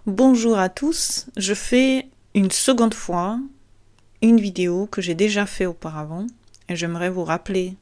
Bonjour à tous, je fais une seconde fois une vidéo que j'ai déjà fait auparavant et j'aimerais vous rappeler,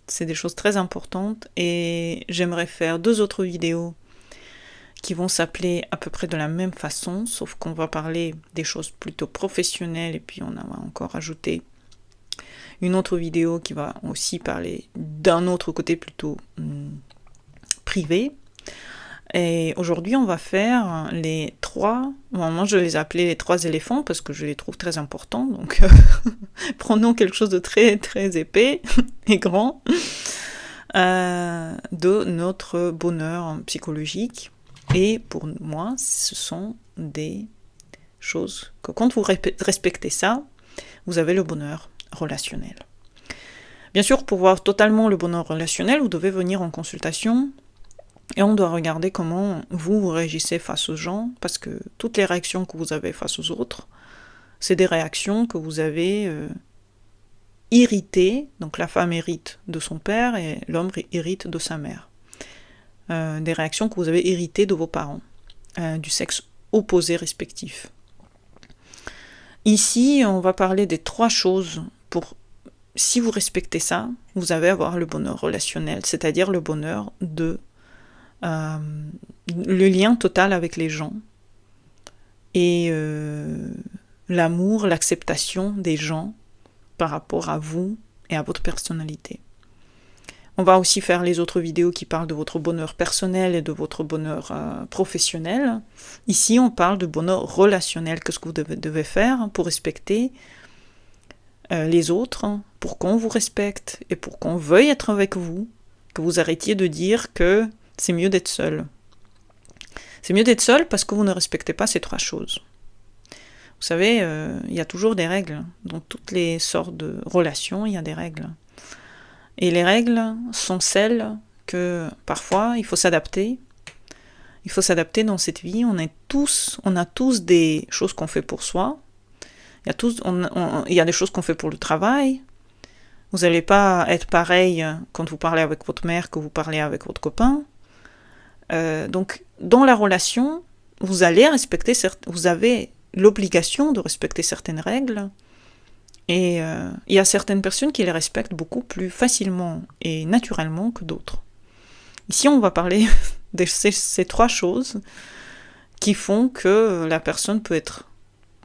c'est des choses très importantes et j'aimerais faire 2 autres vidéos qui vont s'appeler à peu près de la même façon, sauf qu'on va parler des choses plutôt professionnelles et puis on va encore ajouter une autre vidéo qui va aussi parler d'un autre côté plutôt privé. Et aujourd'hui, on va faire les 3, moi je les ai appelés les 3 éléphants parce que je les trouve très importants, donc prenons quelque chose de très très épais et grand de notre bonheur psychologique. Et pour moi, ce sont des choses que quand vous respectez ça, vous avez le bonheur relationnel. Bien sûr, pour voir totalement le bonheur relationnel, vous devez venir en consultation. Et on doit regarder comment vous réagissez face aux gens, parce que toutes les réactions que vous avez face aux autres, c'est des réactions que vous avez héritées. Donc la femme hérite de son père et l'homme hérite de sa mère. Des réactions que vous avez héritées de vos parents, du sexe opposé respectif. Ici, on va parler des 3 choses pour, si vous respectez ça, vous allez avoir le bonheur relationnel, c'est-à-dire le bonheur de le lien total avec les gens et l'amour, l'acceptation des gens par rapport à vous et à votre personnalité. On va aussi faire les autres vidéos qui parlent de votre bonheur personnel et de votre bonheur professionnel. Ici, on parle de bonheur relationnel. Qu'est-ce que vous devez faire pour respecter les autres, pour qu'on vous respecte et pour qu'on veuille être avec vous, que vous arrêtiez de dire que c'est mieux d'être seul. C'est mieux d'être seul parce que vous ne respectez pas ces 3 choses. Vous savez, il y a toujours des règles. Dans toutes les sortes de relations, il y a des règles. Et les règles sont celles que parfois il faut s'adapter. Il faut s'adapter dans cette vie. On a tous des choses qu'on fait pour soi. Il y a des choses qu'on fait pour le travail. Vous n'allez pas être pareil quand vous parlez avec votre mère que vous parlez avec votre copain. Donc, dans la relation, vous avez l'obligation de respecter certaines règles, et il y a certaines personnes qui les respectent beaucoup plus facilement et naturellement que d'autres. Ici, on va parler de ces 3 choses qui font que la personne peut être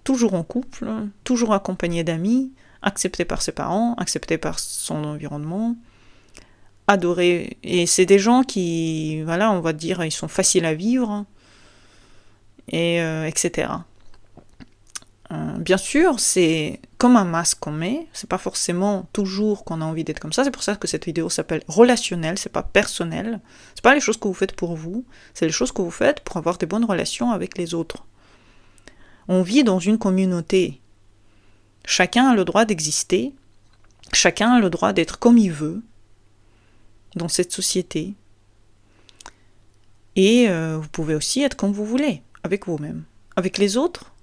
toujours en couple, toujours accompagnée d'amis, acceptée par ses parents, acceptée par son environnement, adorés. Et c'est des gens qui, voilà, on va dire, ils sont faciles à vivre, et etc. Bien sûr, c'est comme un masque qu'on met, c'est pas forcément toujours qu'on a envie d'être comme ça, c'est pour ça que cette vidéo s'appelle relationnel, c'est pas personnel, c'est pas les choses que vous faites pour vous, c'est les choses que vous faites pour avoir des bonnes relations avec les autres. On vit dans une communauté, chacun a le droit d'exister, chacun a le droit d'être comme il veut, dans cette société. Et vous pouvez aussi être comme vous voulez, avec vous-même. Avec les autres,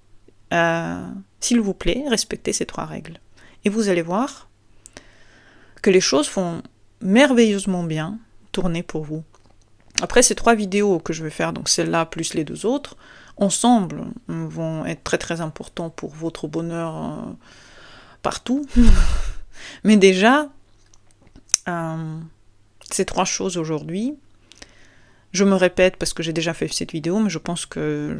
s'il vous plaît, respectez ces 3 règles. Et vous allez voir que les choses vont merveilleusement bien tourner pour vous. Après ces 3 vidéos que je vais faire, donc celle-là plus les 2 autres, ensemble vont être très très importants pour votre bonheur partout. Mais déjà, ces 3 choses aujourd'hui, je me répète parce que j'ai déjà fait cette vidéo, mais je pense que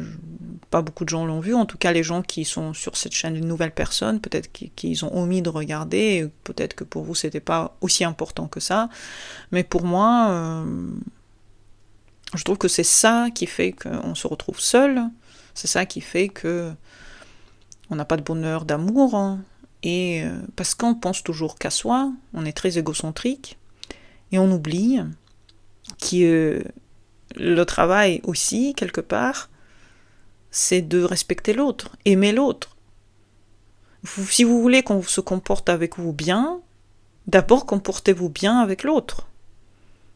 pas beaucoup de gens l'ont vue. En tout cas, les gens qui sont sur cette chaîne, de nouvelles personnes, peut-être qu'ils ont omis de regarder, et peut-être que pour vous, c'était pas aussi important que ça. Mais pour moi, je trouve que c'est ça qui fait qu'on se retrouve seul. C'est ça qui fait que on n'a pas de bonheur d'amour. Hein, et parce qu'on pense toujours qu'à soi, on est très égocentrique, et on oublie que le travail aussi, quelque part, c'est de respecter l'autre, aimer l'autre. Si vous voulez qu'on se comporte avec vous bien, d'abord comportez-vous bien avec l'autre.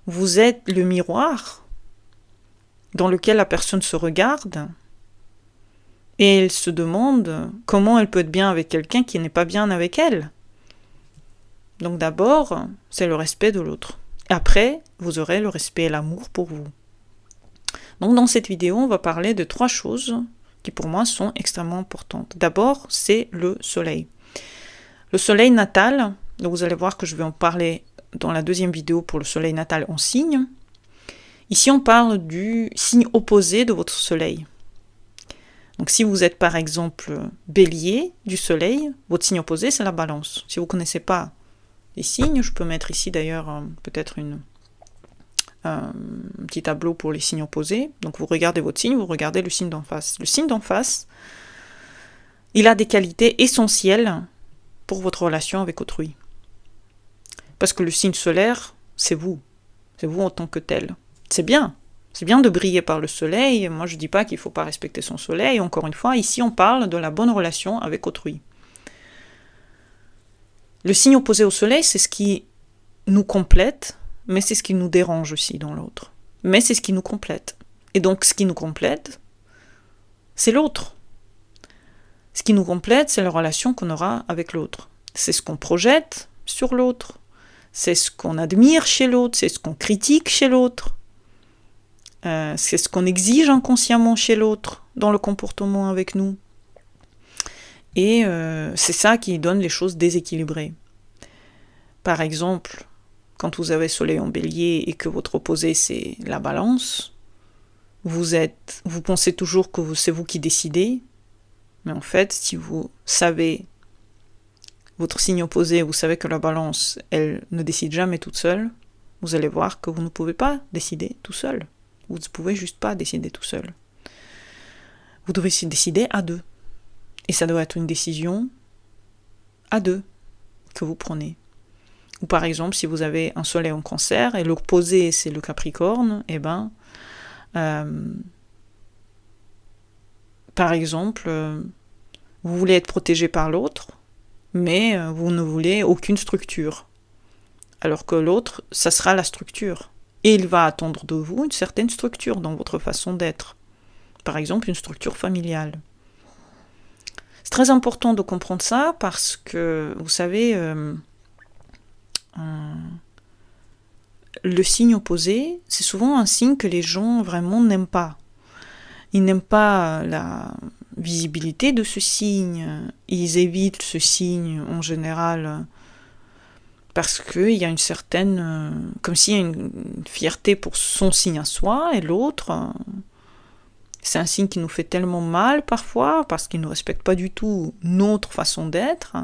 Vous êtes le miroir dans lequel la personne se regarde et elle se demande comment elle peut être bien avec quelqu'un qui n'est pas bien avec elle. Donc d'abord, c'est le respect de l'autre. Après, vous aurez le respect et l'amour pour vous. Donc dans cette vidéo, on va parler de 3 choses qui pour moi sont extrêmement importantes. D'abord, c'est le soleil. Le soleil natal, donc vous allez voir que je vais en parler dans la deuxième vidéo pour le soleil natal en signe. Ici, on parle du signe opposé de votre soleil. Donc si vous êtes par exemple bélier du soleil, votre signe opposé c'est la balance. Si vous ne connaissez pas les signes, je peux mettre ici d'ailleurs peut-être un petit tableau pour les signes opposés. Donc vous regardez votre signe, vous regardez le signe d'en face. Le signe d'en face, il a des qualités essentielles pour votre relation avec autrui. Parce que le signe solaire, c'est vous en tant que tel. C'est bien de briller par le soleil, moi je ne dis pas qu'il ne faut pas respecter son soleil, encore une fois, ici on parle de la bonne relation avec autrui. Le signe opposé au soleil, c'est ce qui nous complète, mais c'est ce qui nous dérange aussi dans l'autre. Mais c'est ce qui nous complète. Et donc ce qui nous complète, c'est l'autre. Ce qui nous complète, c'est la relation qu'on aura avec l'autre. C'est ce qu'on projette sur l'autre, c'est ce qu'on admire chez l'autre, c'est ce qu'on critique chez l'autre. C'est ce qu'on exige inconsciemment chez l'autre dans le comportement avec nous. Et c'est ça qui donne les choses déséquilibrées. Par exemple, quand vous avez soleil en bélier et que votre opposé c'est la balance, vous pensez toujours que c'est vous qui décidez, mais en fait, si vous savez votre signe opposé, vous savez que la balance, elle ne décide jamais toute seule, vous allez voir que vous ne pouvez pas décider tout seul. Vous ne pouvez juste pas décider tout seul. Vous devez décider à deux. Et ça doit être une décision à deux que vous prenez. Ou par exemple, si vous avez un soleil en cancer et l'opposé c'est le capricorne, par exemple, vous voulez être protégé par l'autre, mais vous ne voulez aucune structure. Alors que l'autre, ça sera la structure. Et il va attendre de vous une certaine structure dans votre façon d'être. Par exemple, une structure familiale. C'est très important de comprendre ça parce que, vous savez, le signe opposé, c'est souvent un signe que les gens vraiment n'aiment pas. Ils n'aiment pas la visibilité de ce signe. Ils évitent ce signe en général parce qu'il y a une certaine... comme s'il y a une fierté pour son signe à soi, et l'autre, c'est un signe qui nous fait tellement mal parfois, parce qu'il ne respecte pas du tout notre façon d'être.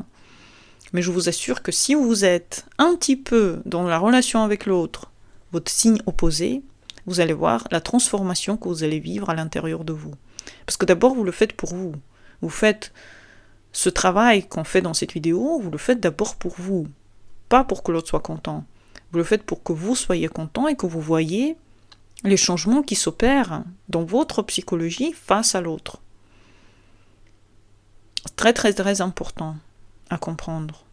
Mais je vous assure que si vous êtes un petit peu dans la relation avec l'autre, votre signe opposé, vous allez voir la transformation que vous allez vivre à l'intérieur de vous. Parce que d'abord, vous le faites pour vous. Vous faites ce travail qu'on fait dans cette vidéo, vous le faites d'abord pour vous. Pas pour que l'autre soit content. Vous le faites pour que vous soyez content et que vous voyez les changements qui s'opèrent dans votre psychologie face à l'autre. C'est très très très important à comprendre.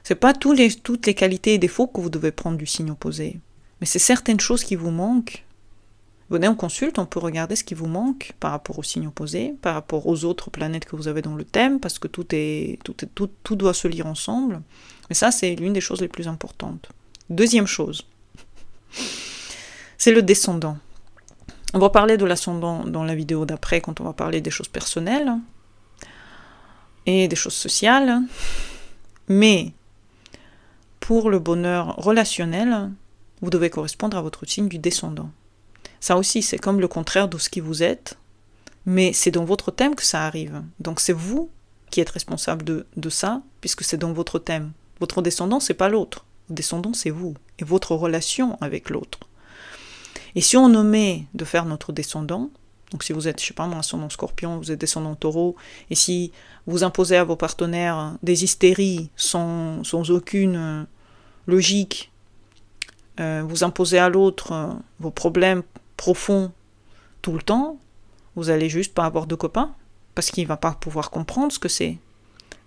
C'est pas toutes les qualités et défauts que vous devez prendre du signe opposé. Mais c'est certaines choses qui vous manquent. Venez en consulte, on peut regarder ce qui vous manque par rapport au signe opposé, par rapport aux autres planètes que vous avez dans le thème, parce que tout doit se lire ensemble. Mais ça, c'est l'une des choses les plus importantes. Deuxième chose, c'est le descendant. On va parler de l'ascendant dans la vidéo d'après, quand on va parler des choses personnelles et des choses sociales. Mais pour le bonheur relationnel, vous devez correspondre à votre signe du descendant. Ça aussi, c'est comme le contraire de ce qui vous êtes, mais c'est dans votre thème que ça arrive. Donc c'est vous qui êtes responsable de ça, puisque c'est dans votre thème. Votre descendant, c'est pas l'autre. Votre descendant, c'est vous, et votre relation avec l'autre. Et si on omet de faire notre descendant, donc si vous êtes, je sais pas moi, ascendant scorpion, vous êtes descendant taureau, et si vous imposez à vos partenaires des hystéries sans aucune logique, vous imposez à l'autre vos problèmes profonds tout le temps, vous allez juste pas avoir de copain, parce qu'il va pas pouvoir comprendre ce que c'est.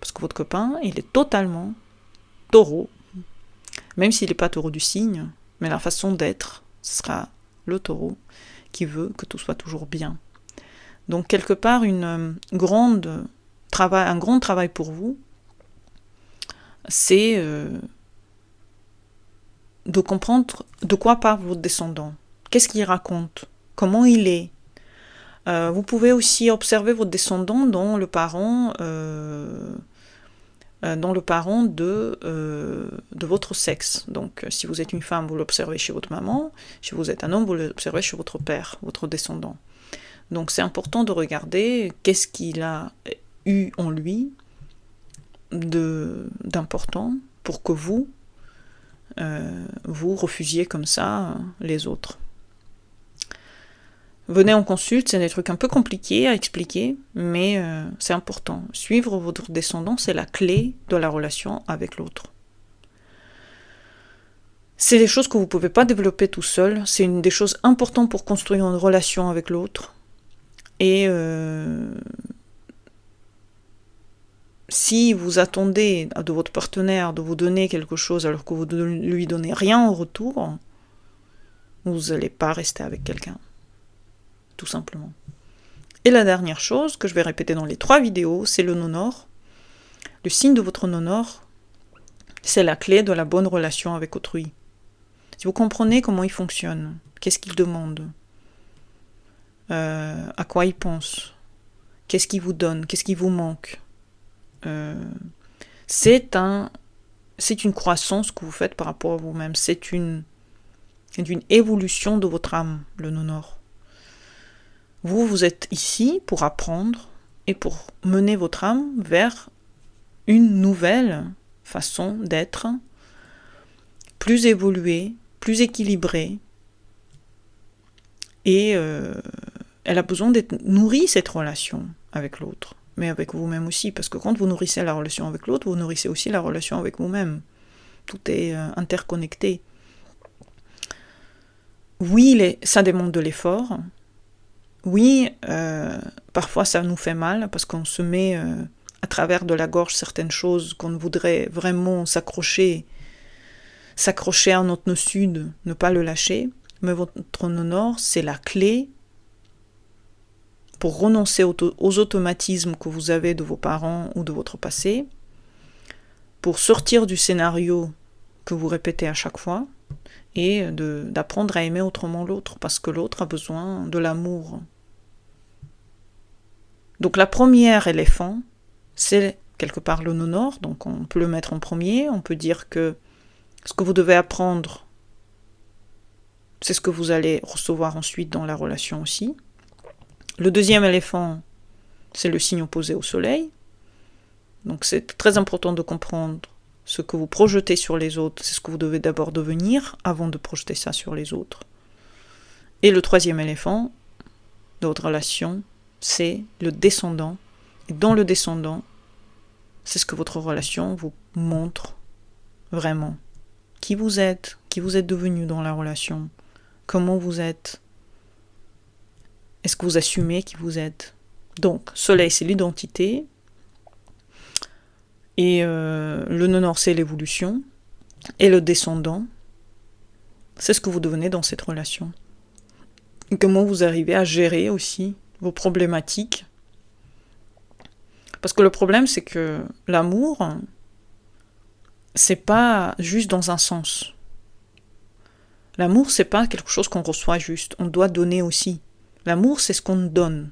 Parce que votre copain, il est totalement taureau, même s'il n'est pas taureau du signe, mais la façon d'être, ce sera le taureau qui veut que tout soit toujours bien. Donc quelque part, un grand travail pour vous, c'est de comprendre de quoi parle votre descendant. Qu'est-ce qu'il raconte? Comment il est? Vous pouvez aussi observer votre descendant dans le parent de votre sexe. Donc, si vous êtes une femme, vous l'observez chez votre maman. Si vous êtes un homme, vous l'observez chez votre père, votre descendant. Donc, c'est important de regarder qu'est-ce qu'il a eu en lui d'important pour que vous refusiez comme ça les autres. Venez en consulte, c'est des trucs un peu compliqués à expliquer, mais c'est important. Suivre votre descendant, c'est la clé de la relation avec l'autre. C'est des choses que vous ne pouvez pas développer tout seul, c'est une des choses importantes pour construire une relation avec l'autre. Et si vous attendez de votre partenaire de vous donner quelque chose alors que vous ne lui donnez rien en retour, vous n'allez pas rester avec quelqu'un. Tout simplement. Et la dernière chose que je vais répéter dans les 3 vidéos, c'est le nonor. Le signe de votre nonor, c'est la clé de la bonne relation avec autrui. Si vous comprenez comment il fonctionne, qu'est-ce qu'il demande, à quoi il pense, qu'est-ce qu'il vous donne, qu'est-ce qui vous manque, c'est une croissance que vous faites par rapport à vous-même. C'est une évolution de votre âme, le nonor. Vous êtes ici pour apprendre et pour mener votre âme vers une nouvelle façon d'être, plus évoluée, plus équilibrée. Et elle a besoin d'être nourrie, cette relation avec l'autre, mais avec vous-même aussi, parce que quand vous nourrissez la relation avec l'autre, vous nourrissez aussi la relation avec vous-même. Tout est interconnecté. Oui, ça demande de l'effort. Oui, parfois ça nous fait mal parce qu'on se met à travers de la gorge certaines choses qu'on voudrait vraiment s'accrocher à notre nœud sud, ne pas le lâcher. Mais votre nonor, c'est la clé pour renoncer aux automatismes que vous avez de vos parents ou de votre passé, pour sortir du scénario que vous répétez à chaque fois, et d'apprendre à aimer autrement l'autre, parce que l'autre a besoin de l'amour. Donc la première éléphant, c'est quelque part le nonor, donc on peut le mettre en premier, on peut dire que ce que vous devez apprendre, c'est ce que vous allez recevoir ensuite dans la relation aussi. Le deuxième éléphant, c'est le signe opposé au soleil, donc c'est très important de comprendre ce que vous projetez sur les autres, c'est ce que vous devez d'abord devenir avant de projeter ça sur les autres. Et le troisième éléphant de votre relation, c'est le descendant. Et dans le descendant, c'est ce que votre relation vous montre vraiment. Qui vous êtes devenu dans la relation, comment vous êtes, est-ce que vous assumez qui vous êtes. Donc, soleil, c'est l'identité. Et le nonor, c'est l'évolution. Et le descendant, c'est ce que vous devenez dans cette relation. Et comment vous arrivez à gérer aussi vos problématiques. Parce que le problème, c'est que l'amour, c'est pas juste dans un sens. L'amour, c'est pas quelque chose qu'on reçoit juste. On doit donner aussi. L'amour, c'est ce qu'on donne.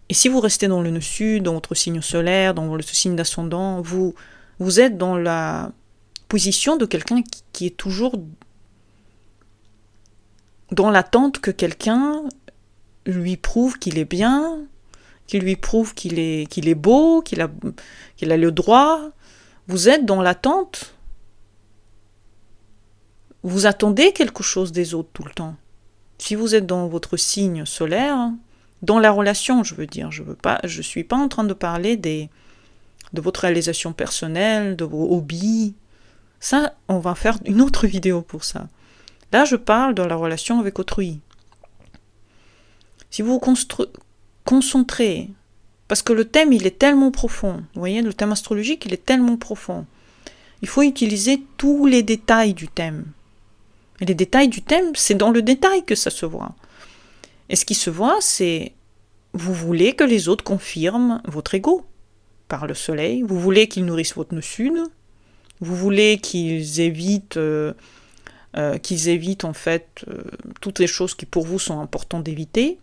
Et si vous restez dans le nœud sud, dans votre signe solaire, dans le signe d'ascendant, vous êtes dans la position de quelqu'un qui est toujours dans l'attente que quelqu'un lui prouve qu'il est bien, qu'il lui prouve qu'il est beau, qu'il a le droit. Vous êtes dans l'attente. Vous attendez quelque chose des autres tout le temps. Si vous êtes dans votre signe solaire, dans la relation, je veux dire, je suis pas en train de parler de votre réalisation personnelle, de vos hobbies. Ça, on va faire une autre vidéo pour ça. Là, je parle de la relation avec autrui. Si vous vous concentrez, parce que le thème, il est tellement profond, vous voyez, le thème astrologique, il est tellement profond. Il faut utiliser tous les détails du thème. Et les détails du thème, c'est dans le détail que ça se voit. Et ce qui se voit, c'est, vous voulez que les autres confirment votre ego par le soleil, vous voulez qu'ils nourrissent votre nœud sud, vous voulez qu'ils évitent en fait toutes les choses qui pour vous sont importantes d'éviter.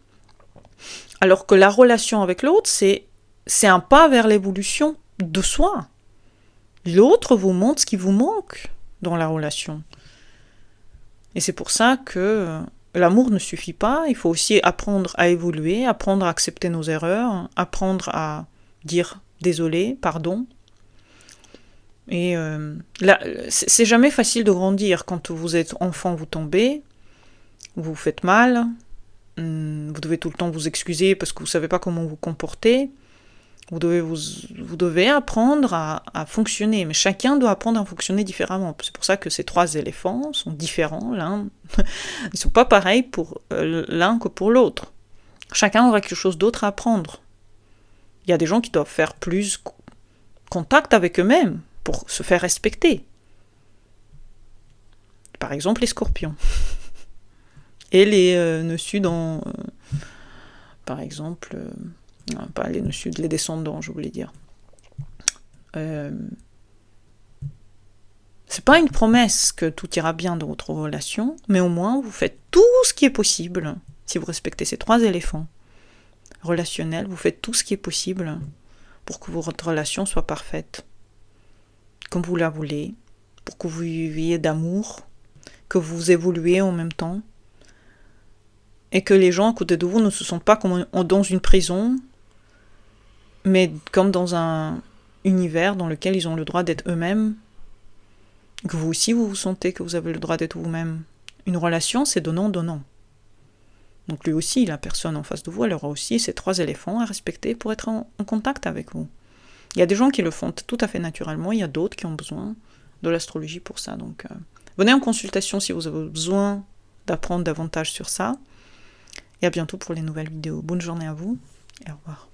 Alors que la relation avec l'autre, c'est un pas vers l'évolution de soi. L'autre vous montre ce qui vous manque dans la relation. Et c'est pour ça que l'amour ne suffit pas. Il faut aussi apprendre à évoluer, apprendre à accepter nos erreurs, apprendre à dire désolé, pardon. Et là, c'est jamais facile de grandir. Quand vous êtes enfant, vous tombez, vous vous faites mal, vous devez tout le temps vous excuser parce que vous ne savez pas comment vous comporter. Vous devez apprendre à fonctionner, mais chacun doit apprendre à fonctionner différemment. C'est pour ça que ces 3 éléphants sont différents. Ils ne sont pas pareils pour l'un que pour l'autre. Chacun aura quelque chose d'autre à apprendre. Il y a des gens qui doivent faire plus contact avec eux-mêmes pour se faire respecter. Par exemple, les scorpions. Et les nœuds sud par exemple... Non, pas les nœuds sud, les descendants, je voulais dire. C'est pas une promesse que tout ira bien dans votre relation, mais au moins vous faites tout ce qui est possible. Si vous respectez ces 3 éléphants relationnels, vous faites tout ce qui est possible pour que votre relation soit parfaite, comme vous la voulez, pour que vous viviez d'amour, que vous évoluez en même temps, et que les gens à côté de vous ne se sentent pas comme dans une prison, mais comme dans un univers dans lequel ils ont le droit d'être eux-mêmes, que vous aussi vous sentez que vous avez le droit d'être vous-même. Une relation, c'est donnant-donnant. Donc lui aussi, la personne en face de vous, elle aura aussi ces 3 éléphants à respecter pour être en contact avec vous. Il y a des gens qui le font tout à fait naturellement, il y a d'autres qui ont besoin de l'astrologie pour ça. Donc venez en consultation si vous avez besoin d'apprendre davantage sur ça. Et à bientôt pour les nouvelles vidéos. Bonne journée à vous et au revoir.